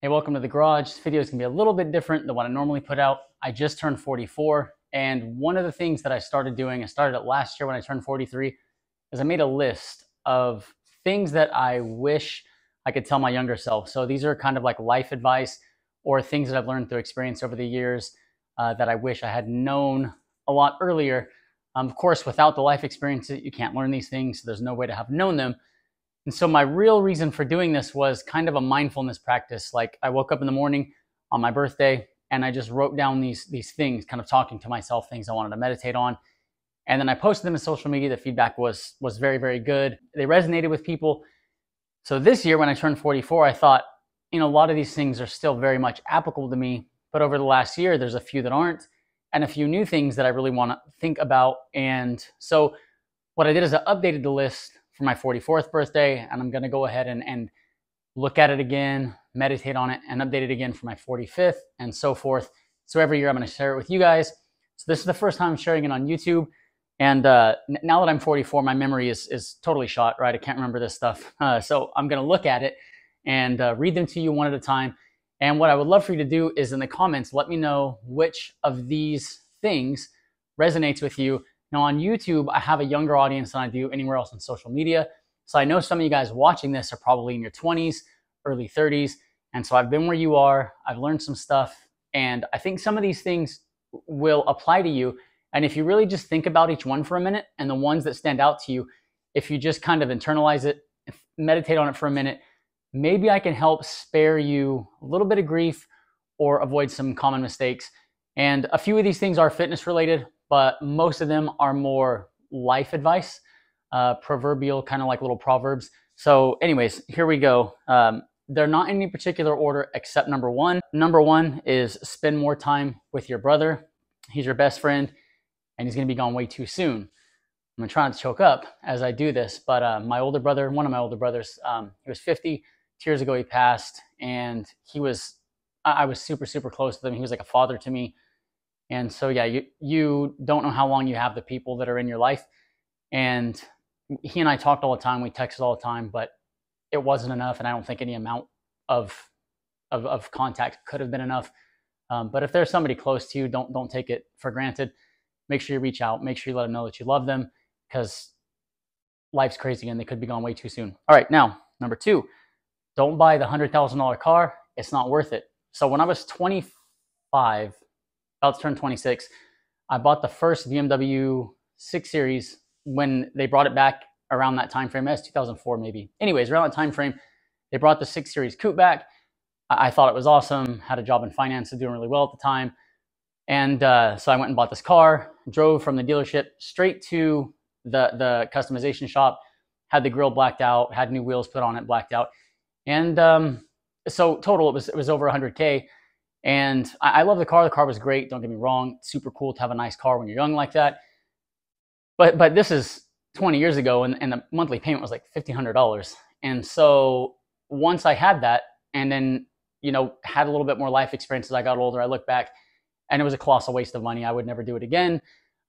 Hey, welcome to the garage. This video is gonna be a little bit different than what I normally put out. I just turned 44, and one of the things that I started doing, I started it last year when I turned 43, is I made a list of things that I wish I could tell my younger self. So these are kind of like life advice or things that I've learned through experience over the years that I wish I had known a lot earlier. Of course, without the life experiences, you can't learn these things. So there's no way to have known them. And so my real reason for doing this was kind of a mindfulness practice. Like I woke up in the morning on my birthday and I just wrote down these things, kind of talking to myself, things I wanted to meditate on. And then I posted them in social media. The feedback was very, very good. They resonated with people. So this year when I turned 44, I thought, a lot of these things are still very much applicable to me. But over the last year, there's a few that aren't, and a few new things that I really want to think about. And so what I did is I updated the list for my 44th birthday, and I'm going to go ahead and look at it again, meditate on it, and update it again for my 45th, and so forth. So every year I'm going to share it with you guys. So this is the first time I'm sharing it on YouTube. And now that I'm 44, my memory is totally shot, right? I can't remember this stuff. So I'm going to look at it and read them to you one at a time. And what I would love for you to do is in the comments, let me know which of these things resonates with you. Now on YouTube, I have a younger audience than I do anywhere else on social media. So I know some of you guys watching this are probably in your 20s, early 30s. And so I've been where you are. I've learned some stuff. And I think some of these things will apply to you. And if you really just think about each one for a minute and the ones that stand out to you, if you just kind of internalize it, meditate on it for a minute, maybe I can help spare you a little bit of grief or avoid some common mistakes. And a few of these things are fitness related, but most of them are more life advice, proverbial, kind of like little proverbs. So anyways, here we go. They're not in any particular order except number one. Number one is spend more time with your brother. He's your best friend and he's gonna be gone way too soon. I'm gonna try not to choke up as I do this, but my older brother, one of my older brothers, he was 50. 2 years ago he passed, and I was super, super close to him. He was like a father to me. And so, yeah, you don't know how long you have the people that are in your life. And he and I talked all the time. We texted all the time, but it wasn't enough. And I don't think any amount of contact could have been enough. But if there's somebody close to you, don't take it for granted. Make sure you reach out. Make sure you let them know that you love them, because life's crazy and they could be gone way too soon. All right, now, number two, don't buy the $100,000 car. It's not worth it. So when I was 25, about to turn 26, I bought the first BMW 6 Series when they brought it back around that time frame. That's 2004 maybe. Anyways, around that time frame, they brought the 6 Series coupe back. I thought it was awesome. Had a job in finance, doing really well at the time. And so I went and bought this car, drove from the dealership straight to the customization shop, had the grill blacked out, had new wheels put on it, blacked out. And so total, it was over 100K. And I love the car. The car was great. Don't get me wrong. It's super cool to have a nice car when you're young like that. But this is 20 years ago, and the monthly payment was like $1,500. And so once I had that, and then, had a little bit more life experience as I got older, I look back and it was a colossal waste of money. I would never do it again.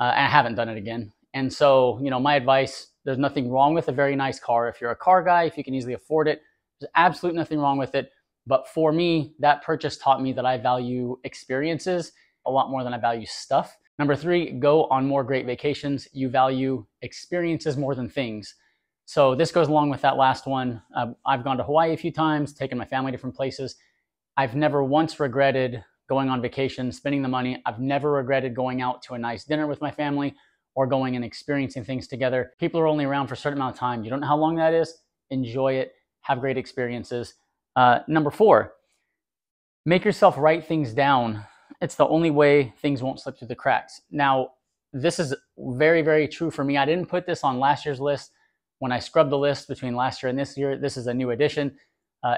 And I haven't done it again. And so, my advice, there's nothing wrong with a very nice car. If you're a car guy, if you can easily afford it, there's absolutely nothing wrong with it. But for me, that purchase taught me that I value experiences a lot more than I value stuff. Number three, go on more great vacations. You value experiences more than things. So this goes along with that last one. I've gone to Hawaii a few times, taken my family different places. I've never once regretted going on vacation, spending the money. I've never regretted going out to a nice dinner with my family or going and experiencing things together. People are only around for a certain amount of time. You don't know how long that is. Enjoy it. Have great experiences. Number four, make yourself write things down. It's the only way things won't slip through the cracks. Now, this is very, very true for me. I didn't put this on last year's list. When I scrubbed the list between last year and this year, this is a new addition.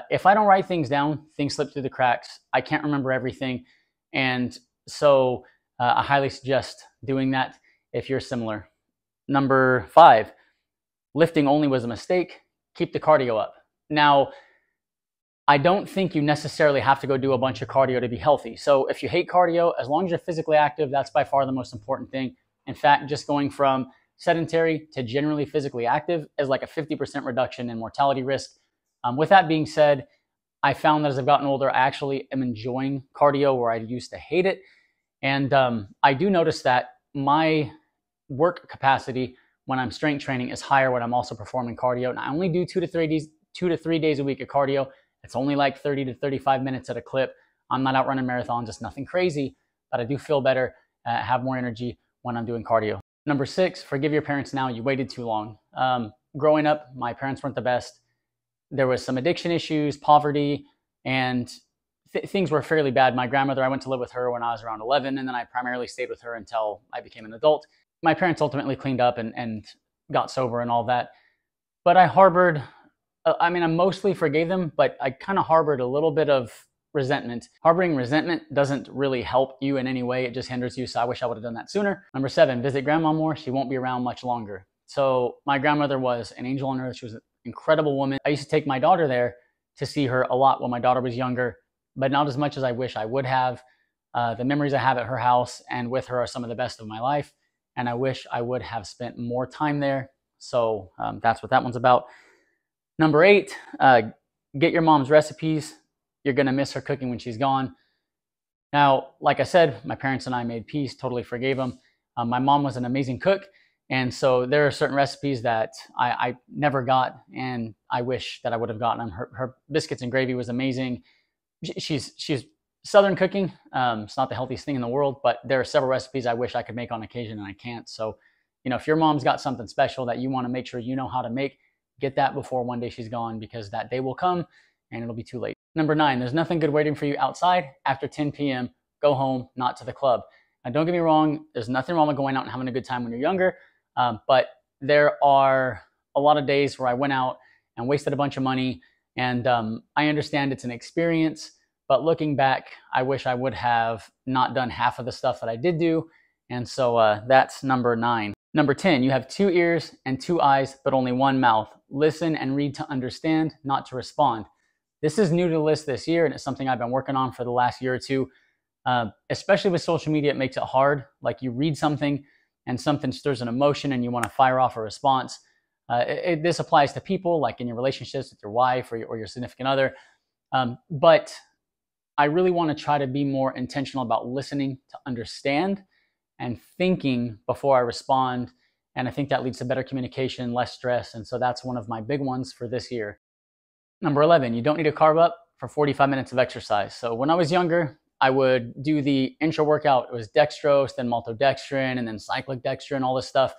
If I don't write things down, things slip through the cracks. I can't remember everything. And so I highly suggest doing that if you're similar. Number five, lifting only was a mistake. Keep the cardio up. Now, I don't think you necessarily have to go do a bunch of cardio to be healthy. So if you hate cardio, as long as you're physically active, that's by far the most important thing. In fact, just going from sedentary to generally physically active is like a 50% reduction in mortality risk. With that being said, I found that as I've gotten older, I actually am enjoying cardio where I used to hate it. And I do notice that my work capacity when I'm strength training is higher when I'm also performing cardio. And I only do 2 to 3 days a week of cardio. It's only like 30 to 35 minutes at a clip. I'm not out running marathons, just nothing crazy, but I do feel better, have more energy when I'm doing cardio. Number 6, forgive your parents now. You waited too long. Growing up, my parents weren't the best. There was some addiction issues, poverty, and things were fairly bad. My grandmother, I went to live with her when I was around 11, and then I primarily stayed with her until I became an adult. My parents ultimately cleaned up and got sober and all that. But I harbored, I mostly forgave them, but I kind of harbored a little bit of resentment. Harboring resentment doesn't really help you in any way. It just hinders you. So I wish I would have done that sooner. Number 7, visit grandma more. She won't be around much longer. So my grandmother was an angel on earth. She was an incredible woman. I used to take my daughter there to see her a lot when my daughter was younger, but not as much as I wish I would have. The memories I have at her house and with her are some of the best of my life. And I wish I would have spent more time there. So that's what that one's about. Number 8, get your mom's recipes. You're going to miss her cooking when she's gone. Now, like I said, my parents and I made peace, totally forgave them. My mom was an amazing cook. And so there are certain recipes that I never got, and I wish that I would have gotten them. Her biscuits and gravy was amazing. She's Southern cooking. It's not the healthiest thing in the world, but there are several recipes I wish I could make on occasion and I can't. So, if your mom's got something special that you want to make sure you know how to make, get that before one day she's gone, because that day will come and it'll be too late. Number 9, there's nothing good waiting for you outside after 10 p.m. Go home, not to the club. Now, don't get me wrong. There's nothing wrong with going out and having a good time when you're younger. But there are a lot of days where I went out and wasted a bunch of money. And I understand it's an experience, but looking back, I wish I would have not done half of the stuff that I did do. And so that's number 9. Number 10, you have 2 ears and 2 eyes, but only 1 mouth. Listen and read to understand, not to respond. This is new to the list this year, and it's something I've been working on for the last year or two. Especially with social media, it makes it hard. Like, you read something and something stirs an emotion and you want to fire off a response. This applies to people, like in your relationships with your wife or your significant other. But I really want to try to be more intentional about listening to understand and thinking before I respond. And I think that leads to better communication, less stress. And so that's one of my big ones for this year. Number 11, you don't need to carb up for 45 minutes of exercise. So when I was younger, I would do the intro workout. It was dextrose, then maltodextrin, and then cyclic dextrin, all this stuff.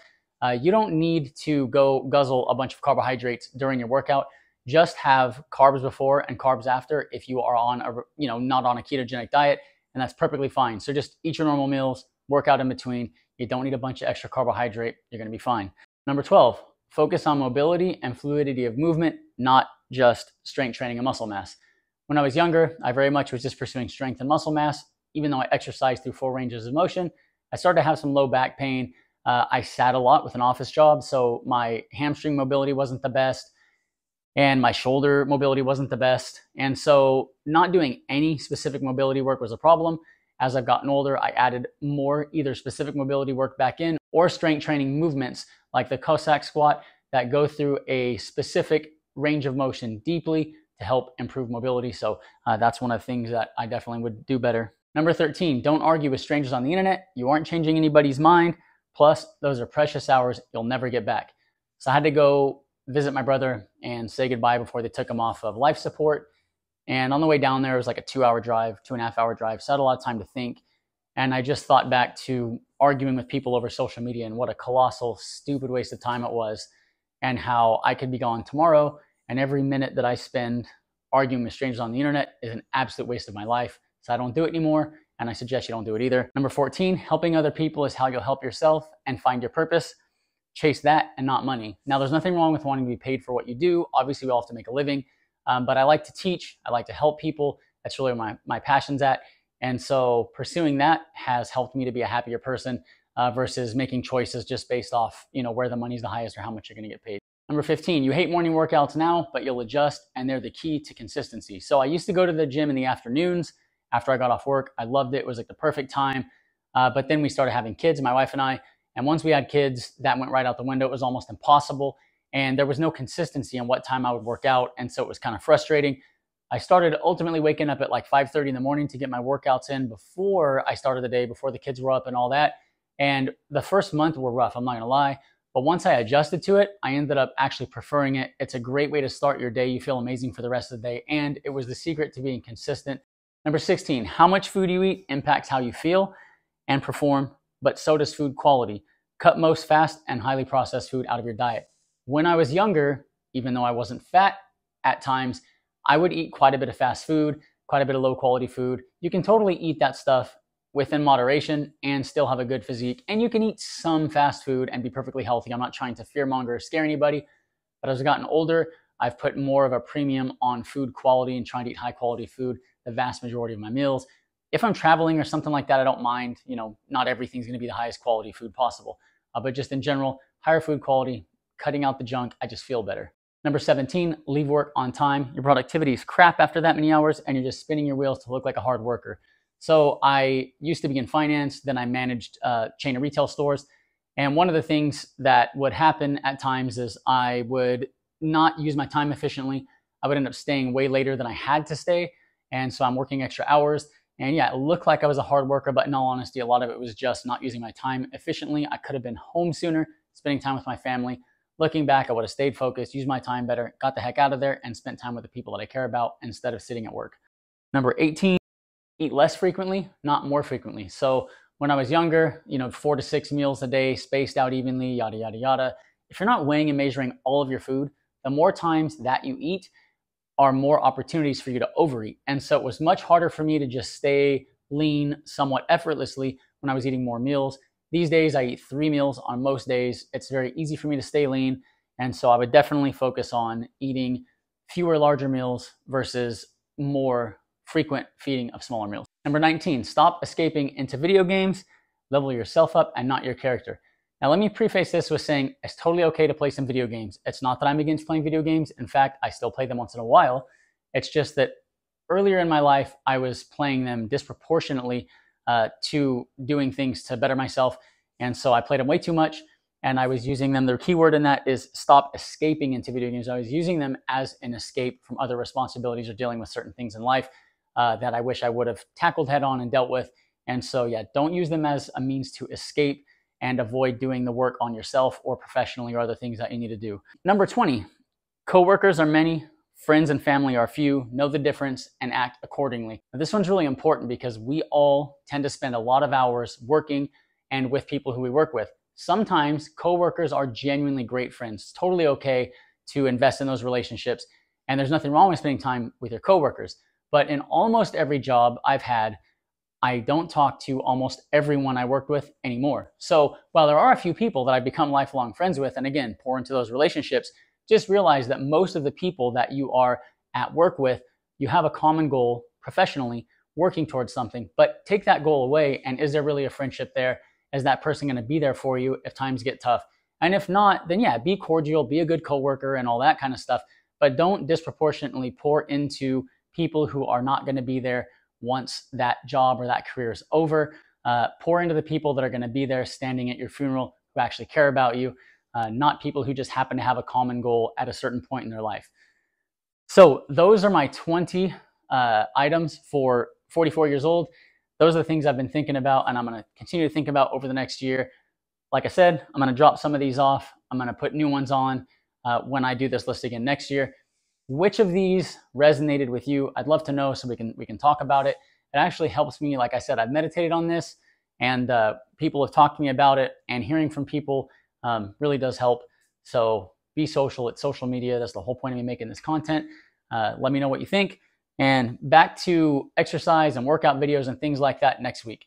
You don't need to go guzzle a bunch of carbohydrates during your workout. Just have carbs before and carbs after if you are on not on a ketogenic diet, and that's perfectly fine. So just eat your normal meals, work out in between. You don't need a bunch of extra carbohydrate. You're going to be fine. Number 12, focus on mobility and fluidity of movement, not just strength training and muscle mass. When I was younger, I very much was just pursuing strength and muscle mass. Even though I exercised through 4 ranges of motion, I started to have some low back pain. I sat a lot with an office job, so my hamstring mobility wasn't the best, and my shoulder mobility wasn't the best. And so not doing any specific mobility work was a problem. As I've gotten older, I added more either specific mobility work back in or strength training movements like the Cossack squat that go through a specific range of motion deeply to help improve mobility. So that's one of the things that I definitely would do better. Number 13, don't argue with strangers on the internet. You aren't changing anybody's mind. Plus, those are precious hours you'll never get back. So I had to go visit my brother and say goodbye before they took him off of life support. And on the way down there, it was like a 2-hour drive, 2.5-hour drive. So I had a lot of time to think. And I just thought back to arguing with people over social media and what a colossal, stupid waste of time it was, and how I could be gone tomorrow. And every minute that I spend arguing with strangers on the internet is an absolute waste of my life. So I don't do it anymore. And I suggest you don't do it either. Number 14, helping other people is how you'll help yourself and find your purpose. Chase that and not money. Now, there's nothing wrong with wanting to be paid for what you do. Obviously, we all have to make a living. But I like to teach. I like to help people. That's really where my passion's at. And so pursuing that has helped me to be a happier person versus making choices just based off, where the money's the highest or how much you're going to get paid. Number 15, you hate morning workouts now, but you'll adjust, and they're the key to consistency. So I used to go to the gym in the afternoons after I got off work. I loved it. It was like the perfect time. But then we started having kids, my wife and I. And once we had kids, that went right out the window. It was almost impossible. And there was no consistency in what time I would work out. And so it was kind of frustrating. I started ultimately waking up at like 5:30 in the morning to get my workouts in before I started the day, before the kids were up and all that. And the first month were rough, I'm not gonna lie. But once I adjusted to it, I ended up actually preferring it. It's a great way to start your day. You feel amazing for the rest of the day. And it was the secret to being consistent. Number 16, how much food you eat impacts how you feel and perform, but so does food quality. Cut most fast and highly processed food out of your diet. When I was younger, even though I wasn't fat at times, I would eat quite a bit of fast food, quite a bit of low quality food. You can totally eat that stuff within moderation and still have a good physique. And you can eat some fast food and be perfectly healthy. I'm not trying to fearmonger or scare anybody, but as I've gotten older, I've put more of a premium on food quality and trying to eat high quality food the vast majority of my meals. If I'm traveling or something like that, I don't mind, not everything's gonna be the highest quality food possible. But just in general, higher food quality, cutting out the junk, I just feel better. Number 17, leave work on time. Your productivity is crap after that many hours and you're just spinning your wheels to look like a hard worker. So I used to be in finance, then I managed a chain of retail stores. And one of the things that would happen at times is I would not use my time efficiently. I would end up staying way later than I had to stay. And so I'm working extra hours. And yeah, it looked like I was a hard worker, but in all honesty, a lot of it was just not using my time efficiently. I could have been home sooner, spending time with my family. Looking back, I would have stayed focused, used my time better, got the heck out of there, and spent time with the people that I care about instead of sitting at work. Number 18, eat less frequently, not more frequently. So when I was younger, 4 to 6 meals a day, spaced out evenly, yada, yada, yada. If you're not weighing and measuring all of your food, the more times that you eat are more opportunities for you to overeat. And so it was much harder for me to just stay lean somewhat effortlessly when I was eating more meals. These days, I eat 3 meals on most days. It's very easy for me to stay lean. And so I would definitely focus on eating fewer larger meals versus more frequent feeding of smaller meals. Number 19, stop escaping into video games, level yourself up and not your character. Now, let me preface this with saying it's totally okay to play some video games. It's not that I'm against playing video games. In fact, I still play them once in a while. It's just that earlier in my life, I was playing them disproportionately to doing things to better myself. And so I played them way too much and I was using them. The key word in that is stop escaping into video games. I was using them as an escape from other responsibilities or dealing with certain things in life that I wish I would have tackled head on and dealt with. And so yeah, don't use them as a means to escape and avoid doing the work on yourself or professionally or other things that you need to do. Number 20, coworkers are many, friends and family are few. Know the difference and act accordingly. Now, this one's really important because we all tend to spend a lot of hours working and with people who we work with. Sometimes coworkers are genuinely great friends. It's totally okay to invest in those relationships. And there's nothing wrong with spending time with your coworkers. But in almost every job I've had, I don't talk to almost everyone I worked with anymore. So while there are a few people that I've become lifelong friends with, and again, pour into those relationships, just realize that most of the people that you are at work with, you have a common goal professionally, working towards something. But take that goal away, and is there really a friendship there? Is that person going to be there for you if times get tough? And if not, then yeah, be cordial, be a good coworker and all that kind of stuff. But don't disproportionately pour into people who are not going to be there once that job or that career is over. Pour into the people that are going to be there standing at your funeral who actually care about you, not people who just happen to have a common goal at a certain point in their life. So those are my 20 items for 44 years old. Those are the things I've been thinking about and I'm going to continue to think about over the next year. Like I said, I'm going to drop some of these off. I'm going to put new ones on when I do this list again next year. Which of these resonated with you? I'd love to know so we can talk about it. It actually helps me. Like I said, I've meditated on this and people have talked to me about it, and hearing from people really does help. So be social. It's social media. That's the whole point of me making this content. Let me know what you think. And back to exercise and workout videos and things like that next week.